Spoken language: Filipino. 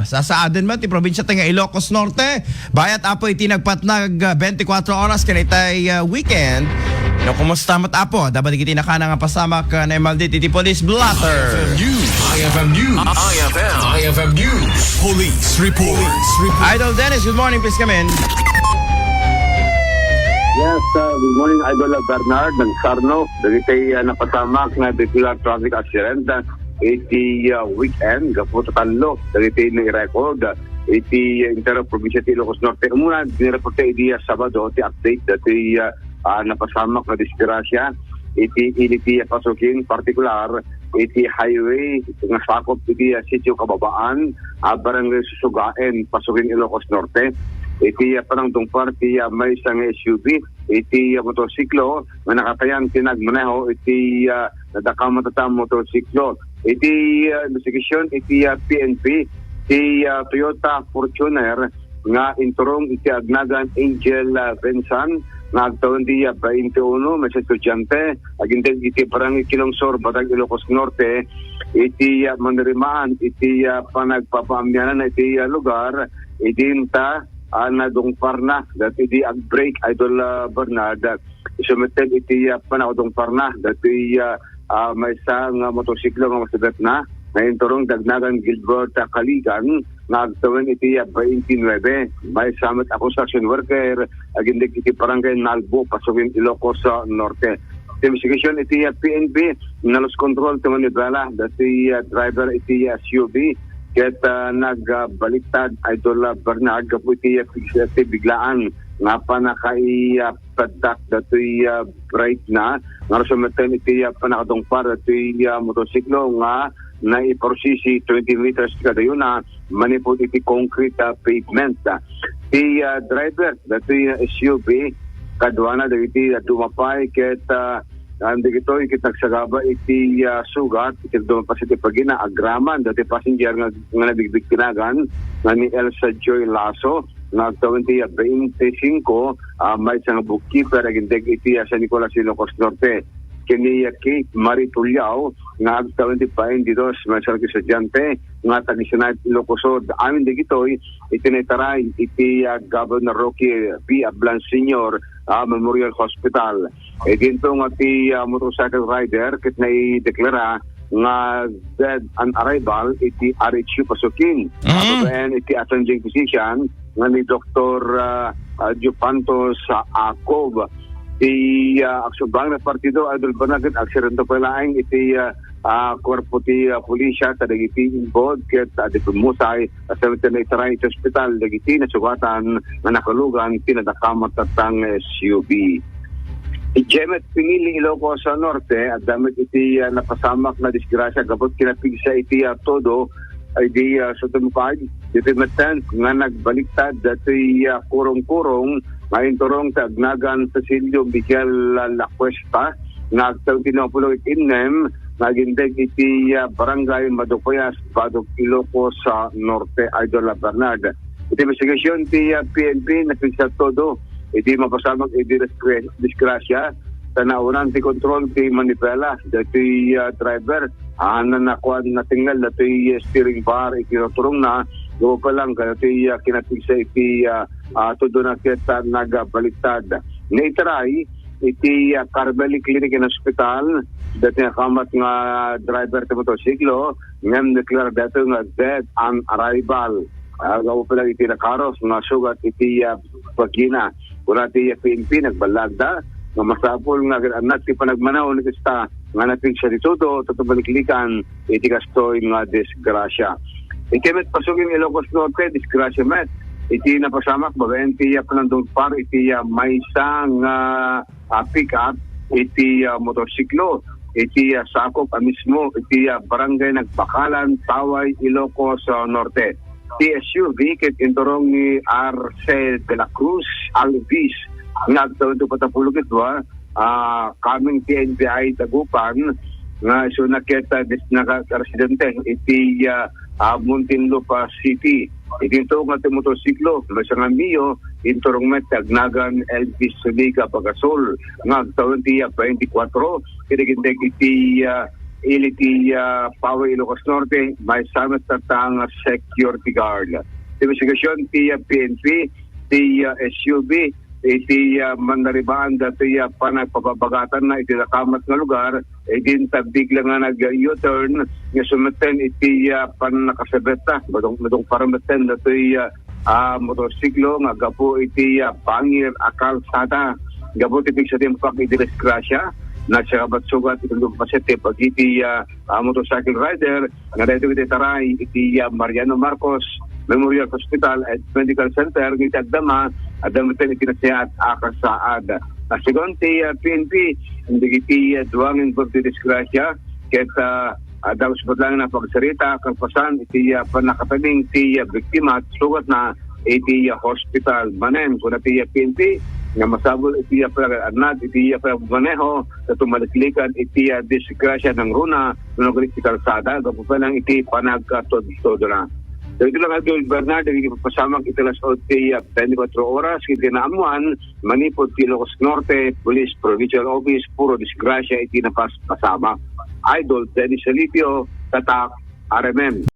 sa saaden man ti probinsya tinga Ilocos Norte. Bayat apo iti nagpatnag 24 oras kanitay weekend. No, kumusta mat apo? Dapat iti nakana nga pasamak na Maldit iti Police Blotter. IFM News. IFM News. Police Report. Idol Dennis, good morning. Please come in. Yes, good morning, Idol Bernard ng Sarno. Dagiti napasamak na vehicular traffic accident iti weekend. Kaputo talo, dagiti nai-record iti Inter-Provincia ti Ilocos Norte. Muna, dinreporte iti Sabado, ti update dati napasamak na disgrasya iti iliti pasukin, partikular iti highway nga sakop iti sitio Kababaan, barangay Susugaen, pasukin Ilocos Norte. Iti parang tungpar ti may isang SUV, iti motorsiklo nga nakatayan tinagmaneho iti nadakamatatang motorsiklo. Iti investigation iti PNP ti Toyota Fortuner nga inturong iti agnagan Angel Bensan nga agtawon ti 21 may estudyante aginteg iti barangay Kilongsor, Batag, Ilocos Norte. Iti manirimaan iti panagpapaamyanan na iti lugar idinta nadungpar na dati di ag-break, Idol Bernard. Isumitin iti panakadungpar na dati may isang motosiklo nga masagat na inturong dagnagan Gilbert Kaligan nga agtawin iti 29. May summit construction worker agindig iti barangay Nalbo, pasukin Ilocos Norte. Investigation iti PNP nalos control ti Manibela dati driver iti SUV ket nagbaliktad, Idol Bernard, kaputi biglaan nga pa nakaipadak dato'y bright na nga sumeten iti panakadungpar dato'y motosiklo nga naiporsisi 20 meters kada yun na manipod iti concrete pavement. Ti driver dato'y SUV kadwana dati dumapay ket andi gito ikit nagsagaba iti sugat ikit dumapas iti pagina agraman dati passenger nga nabigbig tinagan nga ni Elsa Joy Lasso nga agtawin ti 25 may isang bookkeeper agindeg iti San Nicolas, Ilocos Norte. Kini Kate Marie Tulyao nga agtawin ti 22 may isang estudyante nga tagisanay Ilocosod. Amin digitoy itinitaray iti Governor Rocky B. Ablan Sr. Memorial Hospital. Ginto nga ti motorcycle rider kit na i-deklara nga dead on arrival iti RHU pasukin. And iti attending physician nga ni Dr. Jupantos Acob. Ti aksubang na partido Idol Bernard aksidente palaing iti korpo ti pulisya kadagiti involved ket adi pumusay sa veterinary hospital dagiti nasugatan nga nakalugan tinadakamat tatang SUV. Ijemet pinili Ilocos Norte at damit iti napasamak na disgrasya gabot kinapig sa iti todo ay di sa tumupag iti metan nga nagbaliktad dati kurong-kurong ngayon turong sa agnagan Cecilio Miguel La Cuesta nga agtang tinapulong itinem nagindeg iti barangay Madukoyas, Badog, Ilocos Norte, Idol Bernard. Iti investigasyon ti PNP napigsa todo iti mapasamag iti disgrasya tanaunan ti kontrol ti Manipela dati driver nakuha natingal dati steering bar ikinuturong na doon pa lang dati kinapigsa iti todo na kita nagbaliktad. Naitaray iti Carbeli Clinic and Hospital dati nakamat nga driver ti motosiklo ngam declare dato nga dead on arrival. Gawa pa lang iti nakaros nga sugat iti pagina. Kung iti PNP nagbalagda nga masapol nga anak ti panagmanaw ni kista nga natin siya dito tutubaliklikan iti kastoy nga disgrasya. Iti met pasukin Ilocos Norte disgrasya met iti napasamak babaen ti panandong par iti may isang pick-up iti motorsiklo iti sakop mismo iti barangay Nagbakalan, Taway, Ilocos Norte. Ti SUV ket inturong ni Arce de la Cruz Alvis nga agtawin ito patapulog ito coming ti NBI Dagupan nga so nakita naka-residente iti Muntinlupa City. Iti ito nga iti motorsiklo may nga miyo inturong met agnagan Elvis Suliga Pagasol nga agtawin ti 24 kinigindeg iti iliti Power Ilocos Norte, may samat tatang security guard. Investigasyon ti PNP, ti SUV, iti mandaribaan dati panagpapabagatan na iti nakamat nga lugar, din bigla nga nag-U-turn, nga sumeten iti panakasabeta, madong parameten dati motorsiklo, nga gapo iti pangir akalsada, gapo tipig sa timpak iti disgrasya, na siya kabatsugat itong pasete pag iti motorcycle rider, nga dito iti taray iti Mariano Marcos Memorial Hospital at Medical Center, iti agdama, adamitan itinasya at akasaad. Sigon ti PNP, hindi iti duwangin pag disgrasya, kaya daw sabat lang na pagsarita, kalpasan iti panakatabing ti biktima at sugat na iti hospital manen. Kung iti PNP, nga masabol iti anad, iti maneho, na tumaliklikan iti disgrasya ng runa, nung iti kalsada, gapo pa lang iti panagkatod-todo na. So ito lang Idol Bernard, pasamang italas o ti 24 oras, iti naamuan, manipod ti Ilocos Norte, Police Provincial Office, puro disgrasya iti napasama. Idol, Dennis Salipio, Tatak, RMM.